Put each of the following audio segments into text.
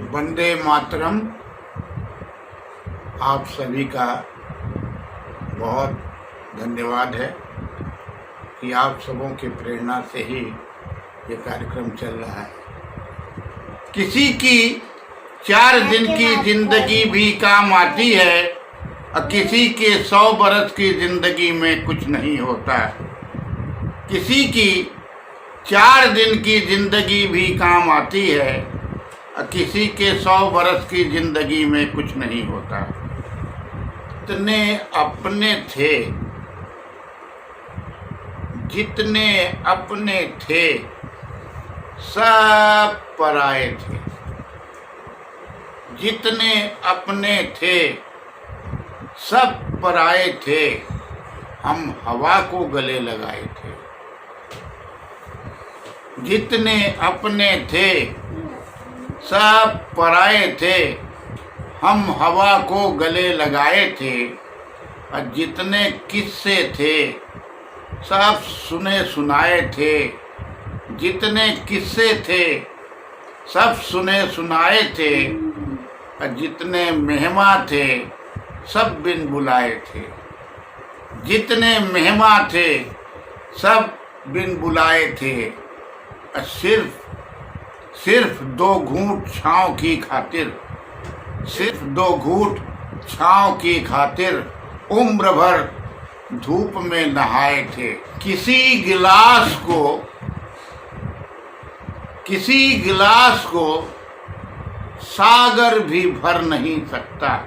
वंदे मातरम। आप सभी का बहुत धन्यवाद है कि आप सबों की प्रेरणा से ही ये कार्यक्रम चल रहा है। किसी की 4 दिन की जिंदगी भी काम आती है और किसी के 100 बरस की जिंदगी में कुछ नहीं होता। किसी की 4 दिन की जिंदगी भी काम आती है और किसी के 100 बरस की जिंदगी में कुछ नहीं होता। जितने अपने थे, जितने अपने थे, सब पराए थे। जितने अपने थे, सब पराए थे। हम हवा को गले लगाए थे। जितने अपने थे, सब पराए थे। हम हवा को गले लगाए थे। और जितने किस्से थे, सब सुने सुनाए थे। जितने किस्से थे, सब सुने सुनाए थे। और जितने मेहमान थे, सब बिन बुलाए थे। जितने मेहमान थे, सब बिन बुलाए थे। और सिर्फ 2 घूंट छाँव की खातिर, सिर्फ 2 घूंट छाँव की खातिर उम्र भर धूप में नहाए थे। किसी गिलास को सागर भी भर नहीं सकता।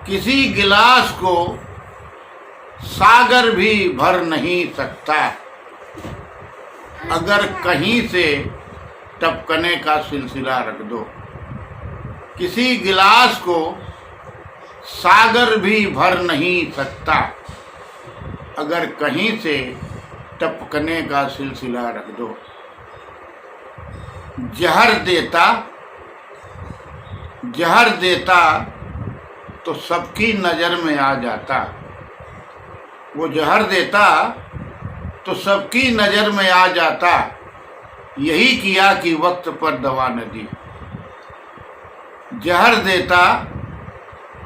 किसी गिलास को सागर भी भर नहीं सकता। अगर कहीं से टपकने का सिलसिला रख दो। किसी गिलास को सागर भी भर नहीं सकता। अगर कहीं से टपकने का सिलसिला रख दो। जहर देता तो सबकी नज़र में आ जाता। वो जहर देता तो सबकी नज़र में आ जाता। यही किया कि वक्त पर दवा न दी।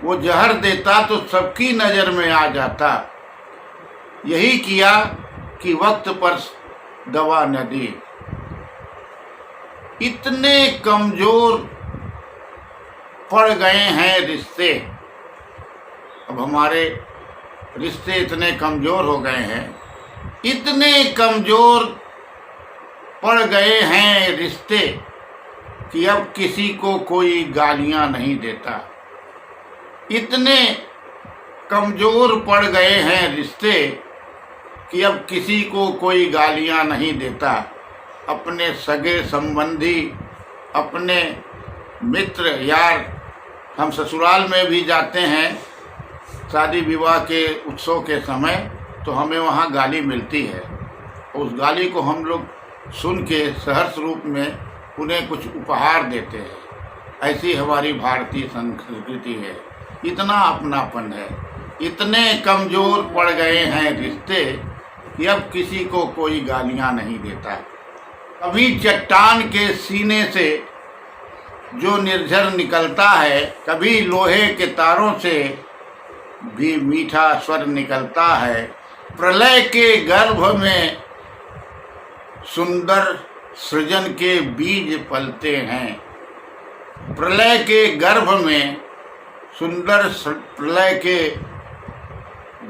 वो जहर देता तो सबकी नज़र में आ जाता। यही किया कि वक्त पर दवा न दी। इतने कमज़ोर पड़ गए हैं रिश्ते। अब हमारे रिश्ते इतने कमज़ोर हो गए हैं, इतने कमज़ोर पड़ गए हैं रिश्ते कि अब किसी को कोई गालियां नहीं देता। इतने कमज़ोर पड़ गए हैं रिश्ते कि अब किसी को कोई गालियां नहीं देता। अपने सगे संबंधी, अपने मित्र यार, हम ससुराल में भी जाते हैं शादी विवाह के उत्सव के समय, तो हमें वहाँ गाली मिलती है। उस गाली को हम लोग सुन के सहर्ष रूप में उन्हें कुछ उपहार देते हैं। ऐसी हमारी भारतीय संस्कृति है। इतना अपनापन है। इतने कमज़ोर पड़ गए हैं रिश्ते कि अब किसी को कोई गालियां नहीं देता। कभी चट्टान के सीने से जो निर्झर निकलता है, कभी लोहे के तारों से भी मीठा स्वर निकलता है। प्रलय के गर्भ में सुंदर सृजन के बीज पलते हैं। प्रलय के गर्भ में सुंदर प्रलय के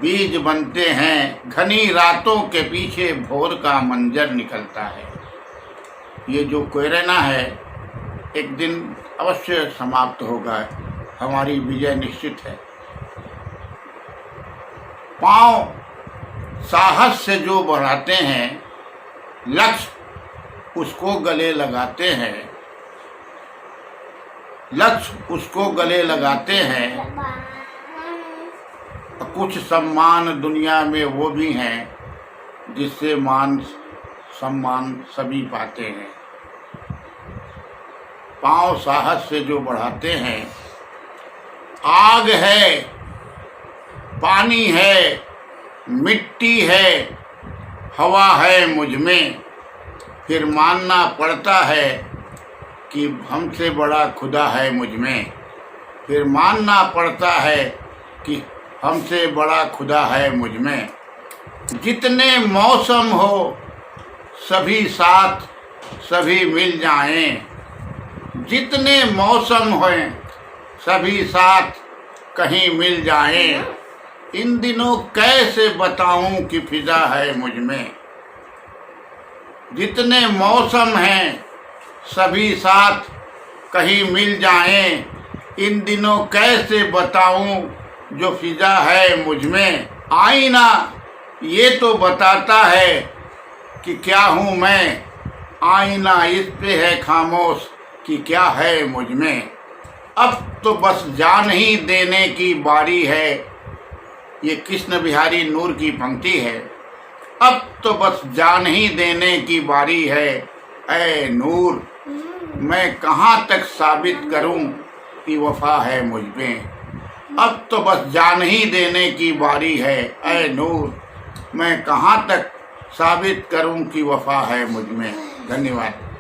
बीज बनते हैं। घनी रातों के पीछे भोर का मंजर निकलता है। ये जो कोयराना है, एक दिन अवश्य समाप्त होगा। हमारी विजय निश्चित है। पांव साहस से जो बढ़ाते हैं, लक्ष्य उसको गले लगाते हैं। लक्ष्य उसको गले लगाते हैं। कुछ सम्मान दुनिया में वो भी हैं जिससे मान सम्मान सभी पाते हैं। पांव साहस से जो बढ़ाते हैं। आग है, पानी है, मिट्टी है, हवा है मुझ में, फिर मानना पड़ता है कि हमसे बड़ा खुदा है मुझ में, फिर मानना पड़ता है कि हमसे बड़ा खुदा है मुझ में। जितने मौसम हो सभी साथ सभी मिल जाएं, जितने मौसम हों सभी साथ कहीं मिल जाएं। इन दिनों कैसे बताऊं कि फिजा है मुझ में। जितने मौसम हैं सभी साथ कहीं मिल जाएं, इन दिनों कैसे बताऊं जो फिजा है मुझ में। आईना ये तो बताता है कि क्या हूँ मैं, आईना इस पे है खामोश कि क्या है मुझ में। अब तो बस जान ही देने की बारी है, ये कृष्ण बिहारी नूर की पंक्ति है। अब तो बस जान ही देने की बारी है, ऐ नूर मैं कहाँ तक साबित करूं कि वफा है मुझ में। अब तो बस जान ही देने की बारी है, ऐ नूर मैं कहाँ तक साबित करूं कि वफा है मुझ में। धन्यवाद।